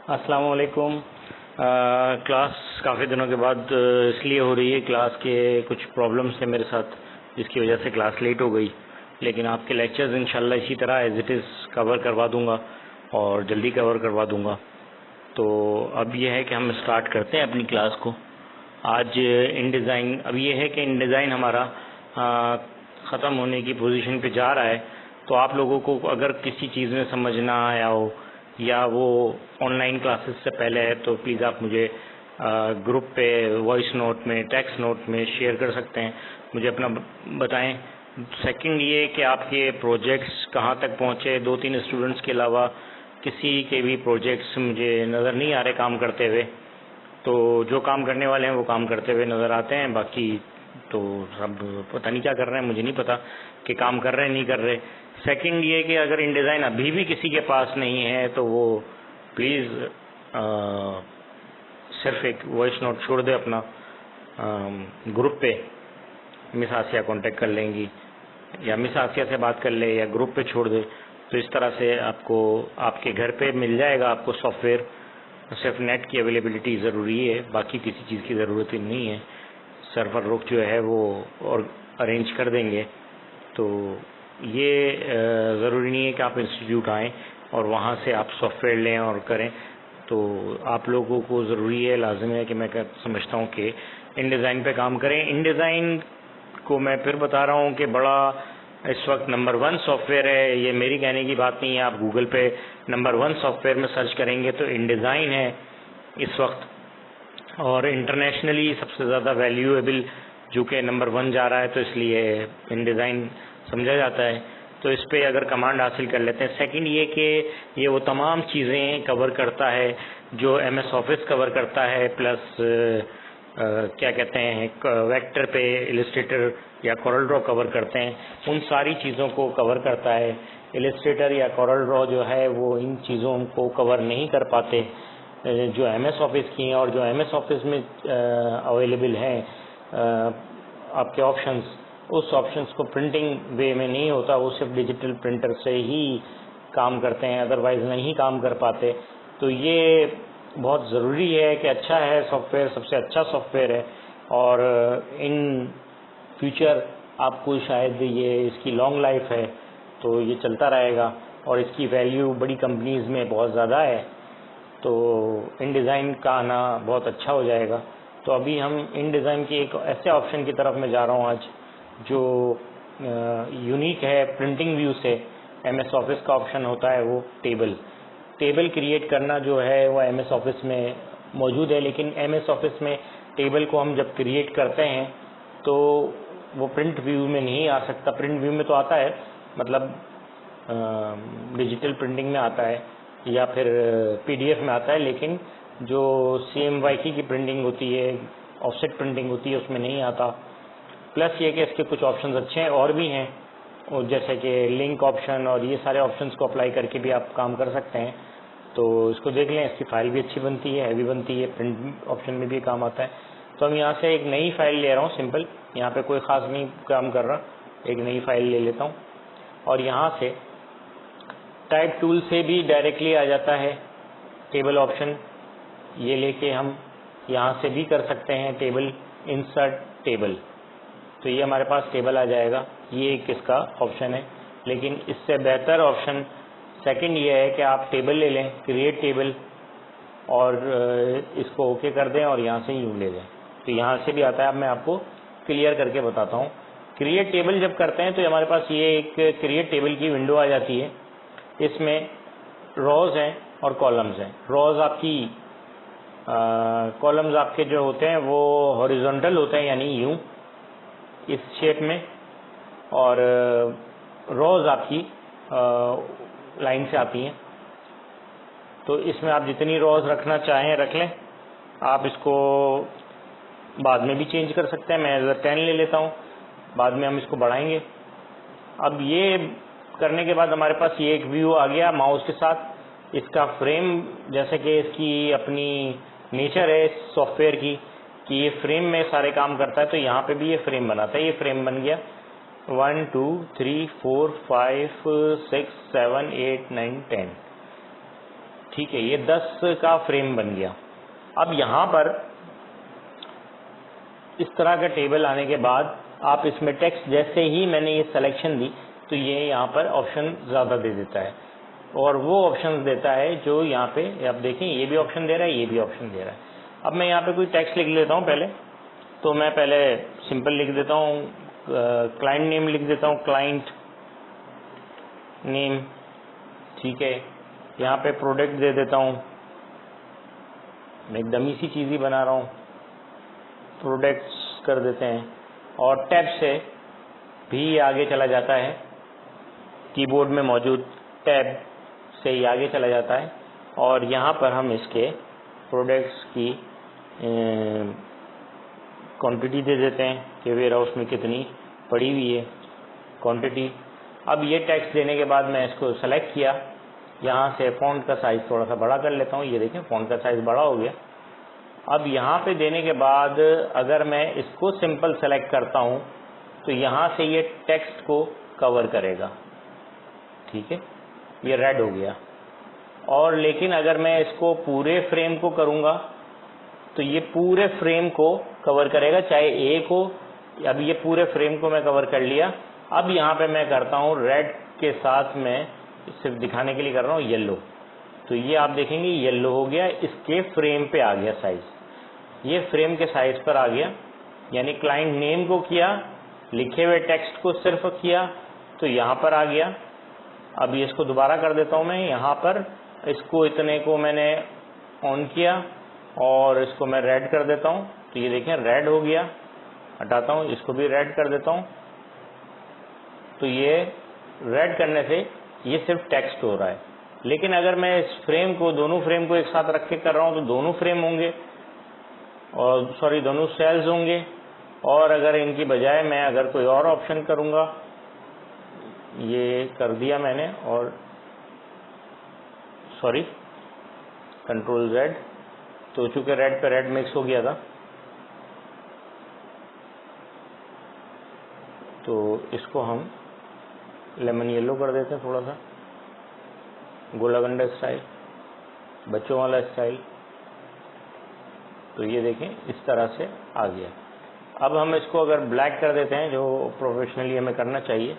अस्सलाम वालेकुम। क्लास काफ़ी दिनों के बाद इसलिए हो रही है, क्लास के कुछ प्रॉब्लम्स थे मेरे साथ जिसकी वजह से क्लास लेट हो गई। लेकिन आपके लेक्चर्स इंशाल्लाह इसी तरह एज इट इज़ कवर करवा दूंगा और जल्दी कवर करवा दूंगा। तो अब यह है कि हम स्टार्ट करते हैं अपनी क्लास को। आज इन डिज़ाइन, अब ये है कि इन डिज़ाइन हमारा ख़त्म होने की पोजीशन पे जा रहा है। तो आप लोगों को अगर किसी चीज़ में समझ ना आया हो या वो ऑनलाइन क्लासेस से पहले है तो प्लीज़ आप मुझे ग्रुप पे वॉइस नोट में, टेक्स्ट नोट में शेयर कर सकते हैं, मुझे अपना बताएं। सेकंड ये कि आपके प्रोजेक्ट्स कहाँ तक पहुँचे। 2-3 स्टूडेंट्स के अलावा किसी के भी प्रोजेक्ट्स मुझे नज़र नहीं आ रहे काम करते हुए। तो जो काम करने वाले हैं वो काम करते हुए नज़र आते हैं, बाकी तो सब पता नहीं क्या कर रहे हैं, मुझे नहीं पता कि काम कर रहे हैं नहीं कर रहे। सेकंड ये कि अगर इन डिज़ाइन अभी भी किसी के पास नहीं है तो वो प्लीज़ सिर्फ एक वॉइस नोट छोड़ दे अपना ग्रुप पे। मिस आसिया कांटेक्ट कर लेंगी या मिस आसिया से बात कर ले या ग्रुप पे छोड़ दे। तो इस तरह से आपको आपके घर पे मिल जाएगा आपको सॉफ्टवेयर। सिर्फ नेट की अवेलेबिलिटी ज़रूरी है, बाकी किसी चीज़ की ज़रूरत ही नहीं है। सर्वर रुक जो है वो और अरेंज कर देंगे। तो ये ज़रूरी नहीं है कि आप इंस्टीट्यूट आएँ और वहाँ से आप सॉफ्टवेयर लें और करें। तो आप लोगों को ज़रूरी है, लाजिम है कि मैं समझता हूँ कि इन डिज़ाइन पे काम करें। इन डिज़ाइन को मैं फिर बता रहा हूँ कि बड़ा इस वक्त नंबर 1 सॉफ्टवेयर है। ये मेरी कहने की बात नहीं है, आप गूगल पे नंबर 1 सॉफ्टवेयर में सर्च करेंगे तो इन डिज़ाइन है इस वक्त, और इंटरनेशनली सबसे ज़्यादा वैल्यूएबल जो कि नंबर 1 जा रहा है, तो इसलिए इन डिज़ाइन समझा जाता है। तो इस पे अगर कमांड हासिल कर लेते हैं। सेकंड ये कि ये वो तमाम चीज़ें कवर करता है जो MS ऑफिस कवर करता है, प्लस क्या कहते हैं वेक्टर पे इलस्ट्रेटर या कोरल ड्रॉ कवर करते हैं, उन सारी चीज़ों को कवर करता है। इलस्ट्रेटर या कोरल ड्रॉ जो है वो इन चीज़ों को कवर नहीं कर पाते जो MS ऑफिस की हैं, और जो MS ऑफिस में अवेलेबल हैं आपके ऑप्शंस, उस ऑप्शंस को प्रिंटिंग वे में नहीं होता, वो सिर्फ डिजिटल प्रिंटर से ही काम करते हैं, अदरवाइज़ नहीं काम कर पाते। तो ये बहुत ज़रूरी है कि अच्छा है सॉफ्टवेयर, सबसे अच्छा सॉफ्टवेयर है, और इन फ्यूचर आपको शायद ये इसकी लॉन्ग लाइफ है तो ये चलता रहेगा और इसकी वैल्यू बड़ी कंपनीज़ में बहुत ज़्यादा है। तो इन डिज़ाइन का आना बहुत अच्छा हो जाएगा। तो अभी हम इन डिज़ाइन के एक ऐसे ऑप्शन की तरफ मैं जा रहा हूँ आज जो यूनिक है प्रिंटिंग व्यू से। MS ऑफिस का ऑप्शन होता है वो टेबल क्रिएट करना जो है वो MS ऑफिस में मौजूद है, लेकिन MS ऑफिस में टेबल को हम जब क्रिएट करते हैं तो वो प्रिंट व्यू में नहीं आ सकता। प्रिंट व्यू में तो आता है, मतलब डिजिटल प्रिंटिंग में आता है या फिर PDF में आता है, लेकिन जो CMYK की प्रिंटिंग होती है, ऑफसेट प्रिंटिंग होती है, उसमें नहीं आता। प्लस ये कि इसके कुछ ऑप्शंस अच्छे हैं और भी हैं, और जैसे कि लिंक ऑप्शन और ये सारे ऑप्शंस को अप्लाई करके भी आप काम कर सकते हैं। तो इसको देख लें, इसकी फ़ाइल भी अच्छी बनती है, हैवी बनती है, प्रिंट ऑप्शन में भी काम आता है। तो हम यहाँ से एक नई फ़ाइल ले रहा हूँ, सिंपल, यहाँ पे कोई ख़ास नहीं काम कर रहा, एक नई फ़ाइल ले लेता हूँ और यहाँ से टाइप टूल से भी डायरेक्टली आ जाता है टेबल ऑप्शन। ये लेके हम यहाँ से भी कर सकते हैं टेबल, इंसर्ट टेबल, तो ये हमारे पास टेबल आ जाएगा। ये एक इसका ऑप्शन है, लेकिन इससे बेहतर ऑप्शन सेकंड ये है कि आप टेबल ले लें, क्रिएट टेबल, और इसको ओके कर दें और यहाँ से यूँ ले लें, तो यहाँ से भी आता है। अब मैं आपको क्लियर करके बताता हूँ। क्रिएट टेबल जब करते हैं तो हमारे पास ये एक क्रिएट टेबल की विंडो आ जाती है। इसमें रोज़ हैं और कॉलम्स हैं। रोज़ आपकी कॉलम्स आपके जो होते हैं वो हॉरिजॉन्टल होते हैं, यानी यूँ इस शेप में, और रोज़ आपकी लाइन से आती हैं। तो इसमें आप जितनी रोज़ रखना चाहें रख लें। आप इसको बाद में भी चेंज कर सकते हैं। मैं 10 ले लेता हूँ, बाद में हम इसको बढ़ाएंगे। अब ये करने के बाद हमारे पास ये एक व्यू आ गया माउस के साथ। इसका फ्रेम, जैसे कि इसकी अपनी नेचर है सॉफ्टवेयर की कि ये फ्रेम में सारे काम करता है, तो यहाँ पे भी ये फ्रेम बनाता है। ये फ्रेम बन गया 1 2 3 4 5 6 7 8 9 10, ठीक है, ये 10 का फ्रेम बन गया। अब यहाँ पर इस तरह का टेबल आने के बाद आप इसमें टेक्स्ट, जैसे ही मैंने ये सिलेक्शन दी तो ये यहाँ पर ऑप्शन ज़्यादा दे देता है, और वो ऑप्शन देता है जो यहाँ पे आप देखें, ये भी ऑप्शन दे रहा है, ये भी ऑप्शन दे रहा है। अब मैं यहाँ पे कोई टेक्स्ट लिख लेता हूँ पहले, तो मैं पहले सिंपल लिख देता हूँ, क्लाइंट नेम लिख देता हूँ, क्लाइंट नेम, ठीक है। यहाँ पे प्रोडक्ट दे देता हूँ, मैं एक डमी सी चीज़ ही बना रहा हूँ, प्रोडक्ट्स कर देते हैं, और टैब से भी आगे चला जाता है, कीबोर्ड में मौजूद टैब से ही आगे चला जाता है, और यहाँ पर हम इसके प्रोडक्ट्स की क्वांटिटी दे देते हैं कि वेयर हाउस में कितनी पड़ी हुई है क्वांटिटी। अब ये टेक्स्ट देने के बाद मैं इसको सेलेक्ट किया, यहाँ से फ़ॉन्ट का साइज़ थोड़ा सा बड़ा कर लेता हूँ, ये देखें फ़ॉन्ट का साइज़ बड़ा हो गया। अब यहाँ पे देने के बाद अगर मैं इसको सिंपल सेलेक्ट करता हूँ तो यहाँ से ये टेक्स्ट को कवर करेगा, ठीक है, ये रेड हो गया। और लेकिन अगर मैं इसको पूरे फ्रेम को करूँगा तो ये पूरे फ्रेम को कवर करेगा, चाहे एक हो। अब ये पूरे फ्रेम को मैं कवर कर लिया। अब यहाँ पे मैं करता हूँ रेड के साथ में सिर्फ दिखाने के लिए कर रहा हूँ येलो, तो ये आप देखेंगे येलो हो गया, इसके फ्रेम पे आ गया साइज़, ये फ्रेम के साइज़ पर आ गया। यानी क्लाइंट नेम को किया, लिखे हुए टेक्स्ट को सिर्फ किया तो यहाँ पर आ गया। अब ये इसको दोबारा कर देता हूँ मैं, यहाँ पर इसको इतने को मैंने ऑन किया और इसको मैं रेड कर देता हूँ, तो ये देखें रेड हो गया। हटाता हूँ, इसको भी रेड कर देता हूँ, तो ये रेड करने से ये सिर्फ टेक्स्ट हो रहा है। लेकिन अगर मैं इस फ्रेम को, दोनों फ्रेम को एक साथ रख के कर रहा हूँ तो दोनों फ्रेम होंगे, और सॉरी दोनों सेल्स होंगे। और अगर इनकी बजाय मैं अगर कोई और ऑप्शन करूँगा, ये कर दिया मैंने, और सॉरी कंट्रोल Z, तो चूँकि रेड पे रेड मिक्स हो गया था तो इसको हम लेमन येलो कर देते हैं, थोड़ा सा गोलागंडा स्टाइल, बच्चों वाला स्टाइल। तो ये देखें इस तरह से आ गया। अब हम इसको अगर ब्लैक कर देते हैं, जो प्रोफेशनली हमें करना चाहिए,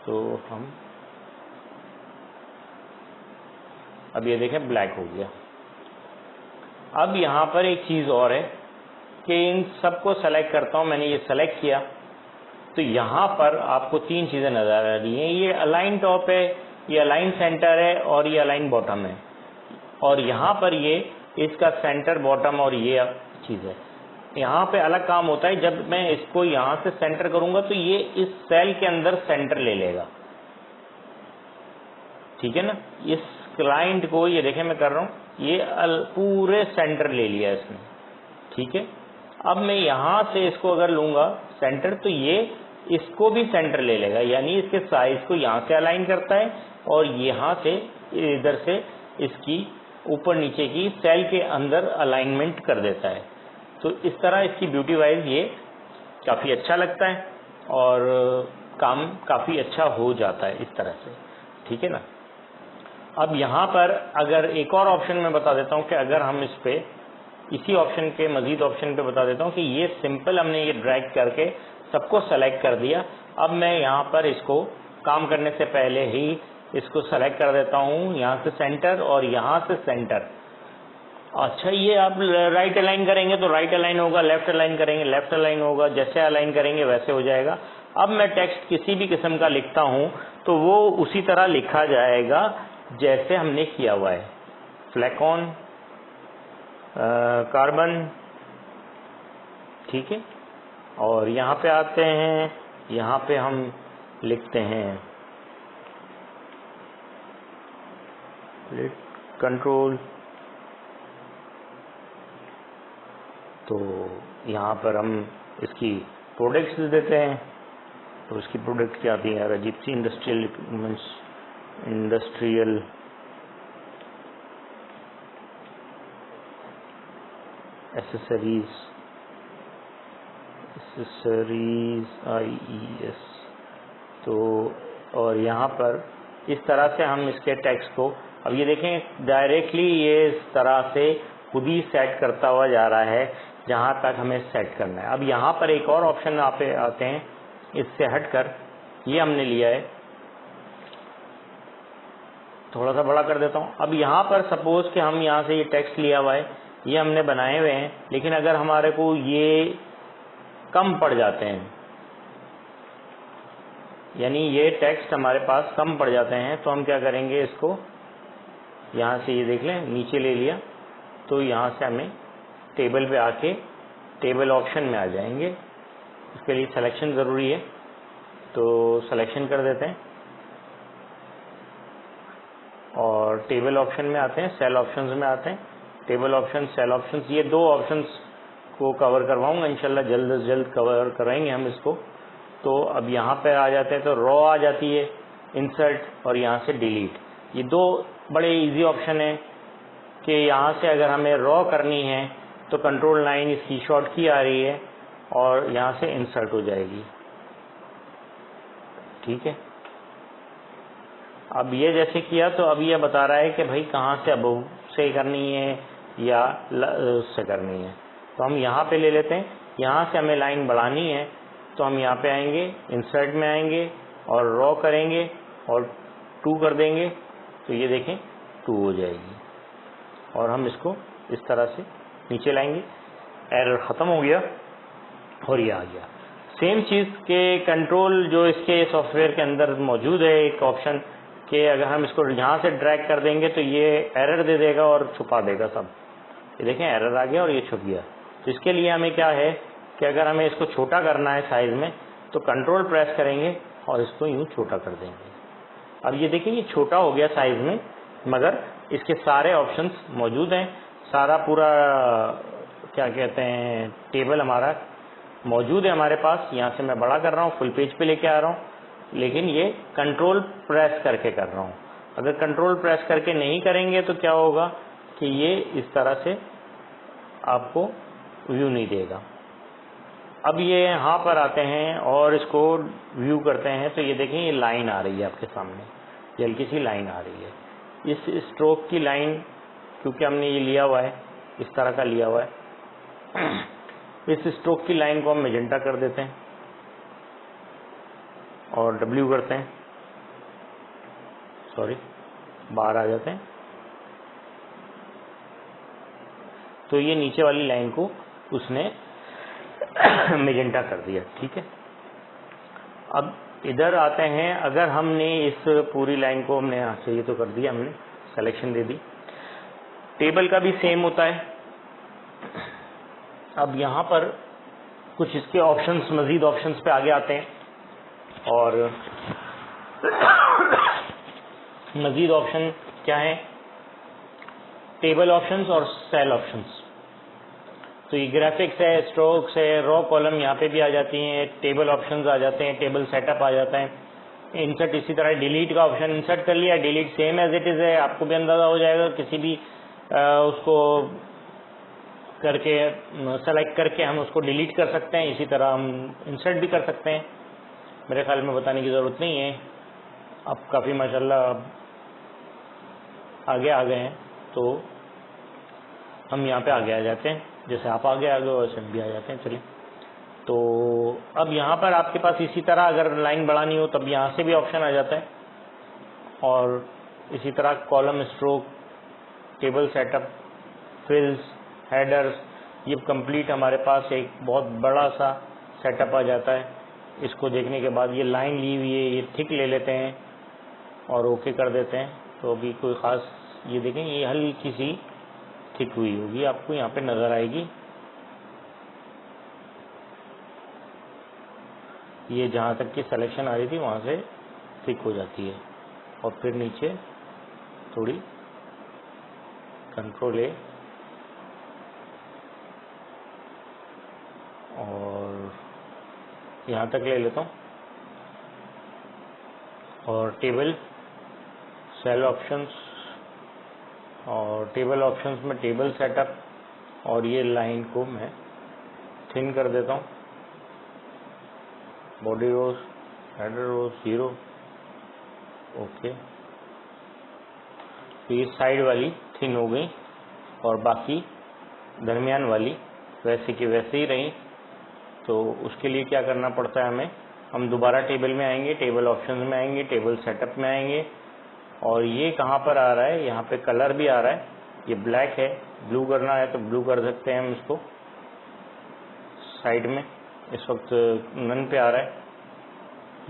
तो हम अब ये देखें ब्लैक हो गया। अब यहाँ पर एक चीज़ और है कि इन सबको सेलेक्ट करता हूँ, मैंने ये सेलेक्ट किया तो यहाँ पर आपको तीन चीज़ें नज़र आ रही हैं। ये अलाइन टॉप है, ये अलाइन सेंटर है, और ये अलाइन बॉटम है। और यहाँ पर ये इसका सेंटर बॉटम और ये चीज़ है। यहाँ पे अलग काम होता है, जब मैं इसको यहाँ से सेंटर करूँगा तो ये इस सेल के अंदर सेंटर ले लेगा, ठीक है ना। इस क्लाइंट को ये देखें मैं कर रहा हूँ, ये पूरे सेंटर ले लिया इसने, ठीक है। अब मैं यहाँ से इसको अगर लूँगा सेंटर तो ये इसको भी सेंटर ले लेगा, यानी इसके साइज को यहाँ से अलाइन करता है और यहाँ से इधर से इसकी ऊपर नीचे की सेल के अंदर अलाइनमेंट कर देता है। तो इस तरह इसकी ब्यूटी वाइज ये काफ़ी अच्छा लगता है और काम काफ़ी अच्छा हो जाता है इस तरह से, ठीक है ना। अब यहाँ पर अगर एक और ऑप्शन मैं बता देता हूँ कि अगर हम इस पे इसी ऑप्शन के मजीद ऑप्शन पे बता देता हूँ कि ये सिंपल हमने ये ड्रैग करके सबको सेलेक्ट कर दिया। अब मैं यहाँ पर इसको काम करने से पहले ही इसको सेलेक्ट कर देता हूँ, यहाँ से सेंटर और यहाँ से सेंटर। अच्छा, ये आप राइट अलाइन करेंगे तो राइट अलाइन होगा, लेफ्ट अलाइन करेंगे लेफ्ट अलाइन होगा, जैसे अलाइन करेंगे वैसे हो जाएगा। अब मैं टेक्स्ट किसी भी किस्म का लिखता हूँ तो वो उसी तरह लिखा जाएगा जैसे हमने किया हुआ है। फ्लैकॉन, कार्बन, ठीक है। और यहाँ पे आते हैं, यहाँ पे हम लिखते हैं कंट्रोल, तो यहाँ पर हम इसकी प्रोडक्ट्स देते हैं। तो इसकी प्रोडक्ट क्या आती है, अजीब सी industrial equipments, industrial accessories, IES। तो और यहाँ पर इस तरह से हम इसके टेक्स्ट को अब ये देखें डायरेक्टली ये इस तरह से खुद ही सेट करता हुआ जा रहा है जहाँ तक हमें सेट करना है। अब यहाँ पर एक और ऑप्शन आते हैं, इससे हटकर ये हमने लिया है, थोड़ा सा बड़ा कर देता हूँ। अब यहाँ पर सपोज कि हम यहाँ से ये टेक्स्ट लिया हुआ है, ये हमने बनाए हुए हैं, लेकिन अगर हमारे को ये कम पड़ जाते हैं, यानी ये टेक्स्ट हमारे पास कम पड़ जाते हैं, तो हम क्या करेंगे, इसको यहाँ से ये देख लें नीचे ले लिया, तो यहाँ से हमें टेबल पे आके टेबल ऑप्शन में आ जाएंगे। उसके लिए सिलेक्शन ज़रूरी है, तो सिलेक्शन कर देते हैं और टेबल ऑप्शन में आते हैं, सेल ऑप्शंस में आते हैं। टेबल ऑप्शन, सेल ऑप्शंस, ये दो ऑप्शंस को कवर करवाऊंगा इंशाल्लाह, जल्द से जल्द कवर कराएंगे हम इसको। तो अब यहाँ पे आ जाते हैं, तो रॉ आ जाती है, इंसर्ट और यहाँ से डिलीट। ये दो बड़े इजी ऑप्शन है कि यहाँ से अगर हमें रॉ करनी है तो कंट्रोल 9 इसकी शॉर्ट की आ रही है और यहाँ से इंसर्ट हो जाएगी। ठीक है, अब ये जैसे किया तो अब ये बता रहा है कि भाई कहाँ से अब से करनी है या उससे करनी है। तो हम यहाँ पे ले लेते हैं, यहाँ से हमें लाइन बढ़ानी है तो हम यहाँ पे आएंगे, इंसर्ट में आएंगे और रॉ करेंगे और 2 कर देंगे, तो ये देखें 2 हो जाएगी और हम इसको इस तरह से नीचे लाएंगे। एरर ख़त्म हो गया और ये आ गया। सेम चीज़ के कंट्रोल जो इसके सॉफ्टवेयर के अंदर मौजूद है, एक ऑप्शन कि अगर हम इसको यहाँ से ड्रैग कर देंगे तो ये एरर दे देगा और छुपा देगा सब। ये देखें एरर आ गया और ये छुप गया। तो इसके लिए हमें क्या है कि अगर हमें इसको छोटा करना है साइज़ में, तो कंट्रोल प्रेस करेंगे और इसको यूँ छोटा कर देंगे। अब ये देखिए ये छोटा हो गया साइज़ में, मगर इसके सारे ऑप्शंस मौजूद हैं, सारा पूरा क्या कहते हैं टेबल हमारा मौजूद है हमारे पास। यहाँ से मैं बड़ा कर रहा हूँ, फुल पेज पे लेके आ रहा हूँ, लेकिन ये कंट्रोल प्रेस करके कर रहा हूँ। अगर कंट्रोल प्रेस करके नहीं करेंगे तो क्या होगा कि ये इस तरह से आपको व्यू नहीं देगा। अब ये यहाँ पर आते हैं और इसको व्यू करते हैं, तो ये देखें ये लाइन आ रही है आपके सामने, ये हल्की सी लाइन आ रही है। इस स्ट्रोक की लाइन, क्योंकि हमने ये लिया हुआ है, इस तरह का लिया हुआ है, इस स्ट्रोक की लाइन को हम मेजेंटा कर देते हैं और W करते हैं, सॉरी बाहर आ जाते हैं, तो ये नीचे वाली लाइन को उसने मेजेंटा कर दिया। ठीक है, अब इधर आते हैं, अगर हमने इस पूरी लाइन को हमने चाहिए तो कर दिया, हमने सिलेक्शन दे दी। टेबल का भी सेम होता है। अब यहाँ पर कुछ इसके ऑप्शंस, मजीद ऑप्शंस पे आगे आते हैं और मजीद ऑप्शन क्या है, टेबल ऑप्शंस और सेल ऑप्शंस। तो ये ग्राफिक्स है, स्ट्रोक्स है, रॉ कॉलम यहाँ पे भी आ जाती हैं, टेबल ऑप्शंस आ जाते हैं, टेबल सेटअप आ जाता है, इंसर्ट इसी तरह, डिलीट का ऑप्शन इंसर्ट कर लिया, delete same as it is है, आपको भी अंदाज़ा हो जाएगा। किसी भी उसको करके सेलेक्ट करके हम उसको डिलीट कर सकते हैं, इसी तरह हम इंसर्ट भी कर सकते हैं। मेरे ख्याल में बताने की ज़रूरत नहीं है, अब काफ़ी माशाल्लाह आगे आ गए हैं, तो हम यहाँ पे आगे आ जाते हैं। जैसे आप आगे आ गए वैसे भी आ जाते हैं। चलिए, तो अब यहाँ पर आपके पास इसी तरह अगर लाइन बढ़ानी हो तब यहाँ से भी ऑप्शन आ जाता है और इसी तरह column, stroke, table setup, fills, headers, ये कंप्लीट हमारे पास एक बहुत बड़ा सा सेटअप आ जाता है। इसको देखने के बाद ये लाइन ली हुई है, ये थिक ले लेते हैं और ओके कर देते हैं। तो अभी कोई ख़ास, ये देखें ये हल्की सी थिक हुई होगी, आपको यहाँ पे नज़र आएगी। ये जहाँ तक की सिलेक्शन आ रही थी वहाँ से थिक हो जाती है और फिर नीचे थोड़ी कंट्रोल A और यहाँ तक ले लेता हूँ और टेबल, सेल ऑप्शंस और टेबल ऑप्शंस में टेबल सेटअप और ये लाइन को मैं थिन कर देता हूँ। बॉडी रोज, हेडर रोज 0, ओके। तो ये साइड वाली थिन हो गई और बाकी दरमियान वाली वैसे की वैसे ही रही। तो उसके लिए क्या करना पड़ता है हमें, हम दोबारा टेबल में आएंगे, टेबल ऑप्शंस में आएंगे, टेबल सेटअप में आएंगे और ये कहाँ पर आ रहा है, यहाँ पे कलर भी आ रहा है, ये ब्लैक है, ब्लू करना है तो ब्लू कर सकते हैं हम इसको। साइड में इस वक्त नन पे आ रहा है।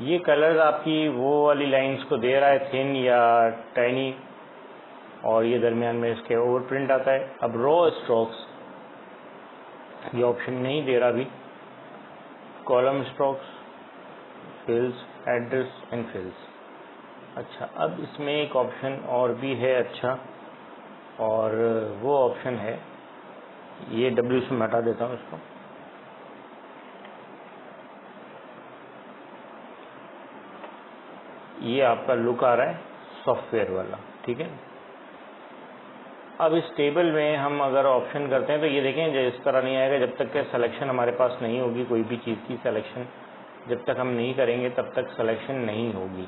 ये कलर्स आपकी वो वाली लाइंस को दे रहा है, थिन या टाइनी, और ये दरमियान में इसके ओवर प्रिंट आता है। अब रो स्ट्रोक्स ये ऑप्शन नहीं दे रहा अभी, कॉलम स्ट्रोक्स, फिल्स, एड्रेस एंड फिल्स। अच्छा, अब इसमें एक ऑप्शन और भी है अच्छा, और वो ऑप्शन है, ये W से मैं हटा देता हूँ इसको। ये आपका लुक आ रहा है सॉफ्टवेयर वाला, ठीक है। अब इस टेबल में हम अगर ऑप्शन करते हैं तो ये देखें जो इस तरह नहीं आएगा जब तक कि सिलेक्शन हमारे पास नहीं होगी। कोई भी चीज़ की सिलेक्शन जब तक हम नहीं करेंगे तब तक सिलेक्शन नहीं होगी।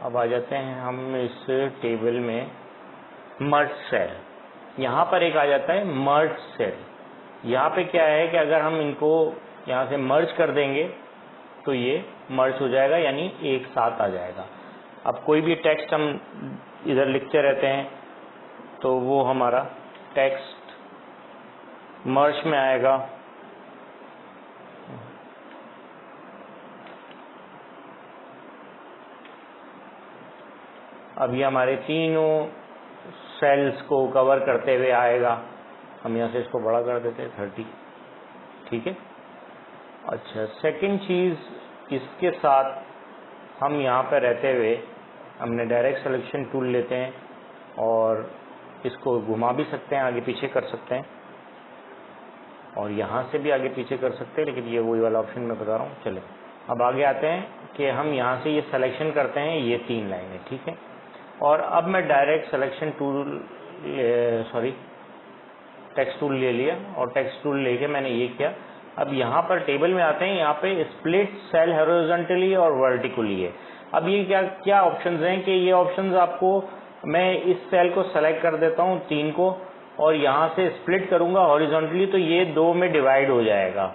अब आ जाते हैं हम इस टेबल में मर्ज सेल, यहाँ पर एक आ जाता है मर्ज सेल। यहाँ पे क्या है कि अगर हम इनको यहाँ से मर्ज कर देंगे तो ये मर्ज हो जाएगा, यानी एक साथ आ जाएगा। अब कोई भी टेक्स्ट हम इधर लिखते रहते हैं तो वो हमारा टेक्स्ट मर्ज में आएगा। अब ये हमारे तीनों सेल्स को कवर करते हुए आएगा। हम यहाँ से इसको बड़ा कर देते हैं 30, ठीक है। अच्छा, सेकंड चीज़ इसके साथ हम यहाँ पर रहते हुए हमने डायरेक्ट सिलेक्शन टूल लेते हैं और इसको घुमा भी सकते हैं, आगे पीछे कर सकते हैं और यहाँ से भी आगे पीछे कर सकते हैं, लेकिन ये वही वाला ऑप्शन मैं बता रहा हूँ। चले अब आगे आते हैं कि हम यहाँ से ये सिलेक्शन करते हैं, ये 3 लाइनें, ठीक है। और अब मैं direct selection tool text tool ले लिया और टेक्स्ट टूल लेके मैंने ये किया। अब यहाँ पर टेबल में आते हैं, यहाँ पे स्प्लिट सेल हॉरिजॉन्टली और वर्टिकली है। अब ये क्या ऑप्शंस हैं कि ये ऑप्शंस आपको, मैं इस सेल को सेलेक्ट कर देता हूँ 3 को और यहाँ से स्प्लिट करूँगा हॉरिजॉन्टली तो ये 2 में डिवाइड हो जाएगा,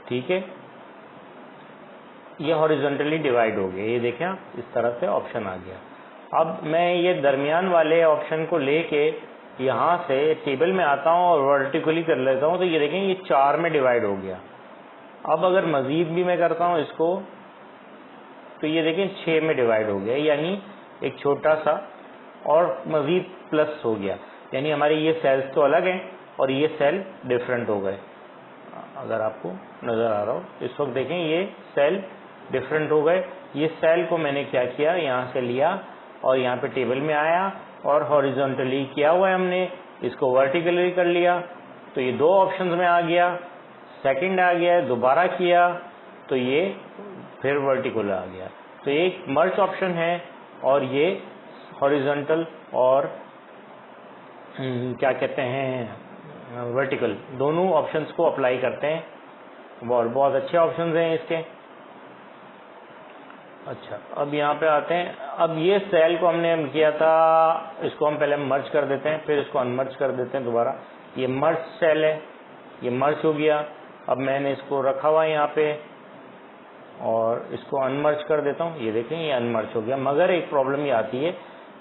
ठीक है। ये हॉरिजॉन्टली डिवाइड हो गया, ये देखें आप, इस तरह से ऑप्शन आ गया। अब मैं ये दरमियान वाले ऑप्शन को लेके यहाँ से टेबल में आता हूँ और वर्टिकली कर लेता हूँ तो ये देखें ये 4 में डिवाइड हो गया। अब अगर मज़ीद भी मैं करता हूँ इसको तो ये देखें 6 में डिवाइड हो गया, यानी एक छोटा सा और मज़ीद प्लस हो गया, यानी हमारे ये सेल्स तो अलग हैं और ये सेल डिफरेंट हो गए। अगर आपको नज़र आ रहा हो इस वक्त देखें ये सेल डिफरेंट हो गए। ये सेल को मैंने क्या किया, यहाँ से लिया और यहाँ पे टेबल में आया और हॉरिजॉन्टली किया हुआ है हमने, इसको वर्टिकली कर लिया तो ये 2 ऑप्शंस में आ गया। सेकंड आ गया, दोबारा किया तो ये फिर वर्टिकल आ गया। तो एक मर्ज ऑप्शन है और ये हॉरिजॉन्टल और क्या कहते हैं वर्टिकल, दोनों ऑप्शंस को अप्लाई करते हैं और बहुत अच्छे ऑप्शंस हैं इसके। अच्छा, अब यहाँ पे आते हैं। अब ये सेल को हमने किया था, इसको हम पहले मर्ज कर देते हैं, फिर इसको अनमर्ज कर देते हैं दोबारा। ये मर्ज सेल है, ये मर्ज हो गया। अब मैंने इसको रखा हुआ है यहाँ पे और इसको अनमर्ज कर देता हूँ, ये देखें ये अनमर्ज हो गया। मगर एक प्रॉब्लम ये आती है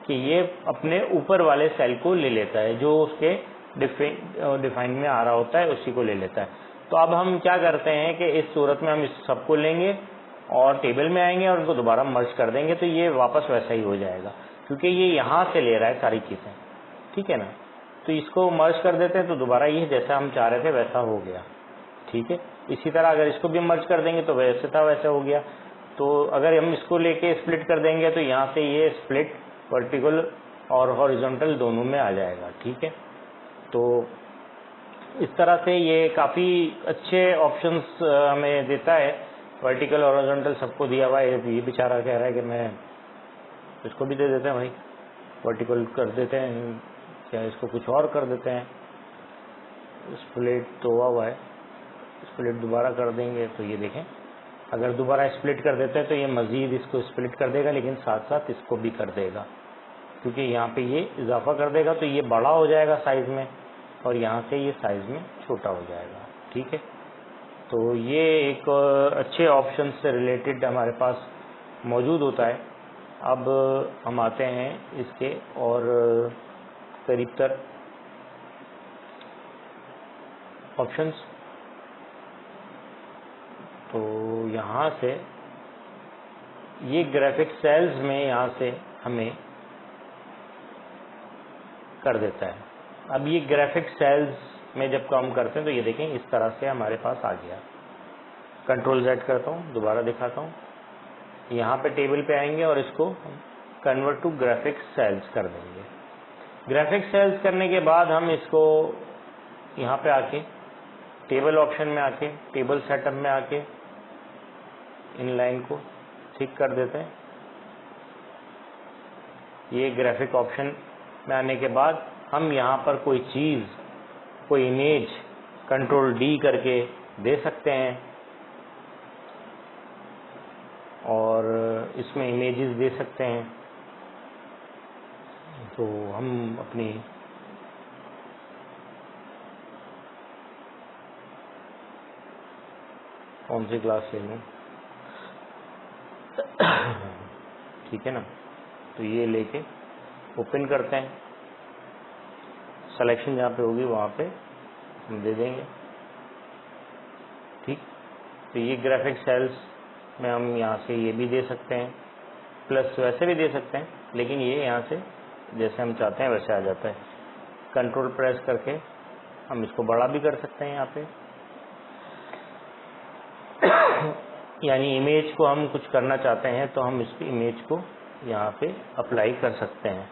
कि ये अपने ऊपर वाले सेल को ले लेता है, जो उसके डिफाइन में आ रहा होता है उसी को ले लेता है। तो अब हम क्या करते हैं कि इस सूरत में हम इस सबको लेंगे और टेबल में आएंगे और उनको दोबारा मर्ज कर देंगे तो ये वापस वैसा ही हो जाएगा, क्योंकि ये यहाँ से ले रहा है सारी चीज़ें, ठीक है ना। तो इसको मर्ज कर देते हैं तो दोबारा ये जैसा हम चाह रहे थे वैसा हो गया, ठीक है। इसी तरह अगर इसको भी मर्ज कर देंगे तो वैसे था वैसा हो गया। तो अगर हम इसको लेके स्प्लिट कर देंगे तो यहाँ से ये स्प्लिट वर्टिकल और हॉरिजॉन्टल दोनों में आ जाएगा, ठीक है। तो इस तरह से ये काफ़ी अच्छे ऑप्शंस हमें देता है, वर्टिकल और हॉरिजॉन्टल सबको दिया हुआ है। ये बेचारा कह रहा है कि मैं इसको भी दे देते हैं भाई, वर्टिकल कर देते हैं क्या, इसको कुछ और कर देते हैं। स्प्लिट तो हुआ है, स्प्लिट दोबारा कर देंगे तो ये देखें, अगर दोबारा स्प्लिट कर देते हैं तो ये मज़ीद इसको स्प्लिट कर देगा, लेकिन साथ साथ इसको भी कर देगा, क्योंकि यहाँ पे ये इजाफा कर देगा तो ये बड़ा हो जाएगा साइज़ में और यहाँ से ये साइज़ में छोटा हो जाएगा। ठीक है, तो ये एक अच्छे ऑप्शन से रिलेटेड हमारे पास मौजूद होता है। अब हम आते हैं इसके और करीब तर ऑप्शंस। तो यहाँ से ये ग्राफिक सेल्स में यहाँ से हमें कर देता है। अब ये ग्राफिक सेल्स में जब काम करते हैं तो ये देखें इस तरह से हमारे पास आ गया। कंट्रोल Z करता हूँ, दोबारा दिखाता हूँ। यहाँ पे टेबल पे आएंगे और इसको कन्वर्ट टू ग्राफिक सेल्स कर देंगे। ग्राफिक सेल्स करने के बाद हम इसको यहाँ पे आके टेबल ऑप्शन में आके टेबल सेटअप में आके इन लाइन को ठीक कर देते हैं। ये ग्राफिक ऑप्शन में आने के बाद हम यहाँ पर कोई चीज़, कोई इमेज कंट्रोल D करके दे सकते हैं और इसमें इमेजेस दे सकते हैं। तो हम अपनी कौन सी क्लास ले लूँ, ठीक है ना। तो ये लेके ओपन करते हैं, सिलेक्शन जहाँ पे होगी वहाँ पे हम दे देंगे। ठीक, तो ये ग्राफिक सेल्स में हम यहाँ से ये भी दे सकते हैं, प्लस वैसे भी दे सकते हैं, लेकिन ये यहाँ से जैसे हम चाहते हैं वैसे आ जाता है। कंट्रोल प्रेस करके हम इसको बड़ा भी कर सकते हैं यहाँ पे। यानी इमेज को हम कुछ करना चाहते हैं तो हम इस इमेज को यहाँ पे अप्लाई कर सकते हैं।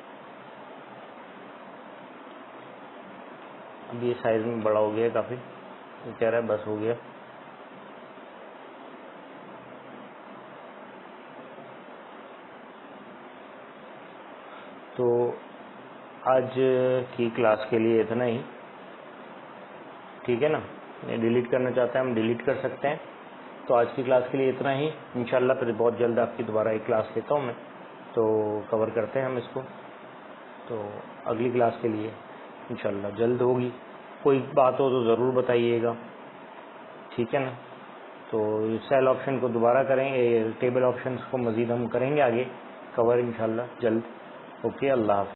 अब ये साइज में बड़ा हो गया काफ़ी, तो कह रहा है बस हो गया। तो आज की क्लास के लिए इतना ही, ठीक है ना। ये डिलीट करना चाहते हैं हम डिलीट कर सकते हैं। तो आज की क्लास के लिए इतना ही। इंशाल्लाह फिर बहुत जल्द आपकी दोबारा एक क्लास लेता हूँ मैं, तो कवर करते हैं हम इसको। तो अगली क्लास के लिए इंशाल्लाह जल्द होगी। कोई बात हो तो ज़रूर बताइएगा, ठीक है ना। तो सेल ऑप्शन को दोबारा करेंगे, टेबल ऑप्शंस को मज़ीद हम करेंगे आगे कवर इंशाल्लाह जल्द। ओके, अल्लाह हाफ़िज़।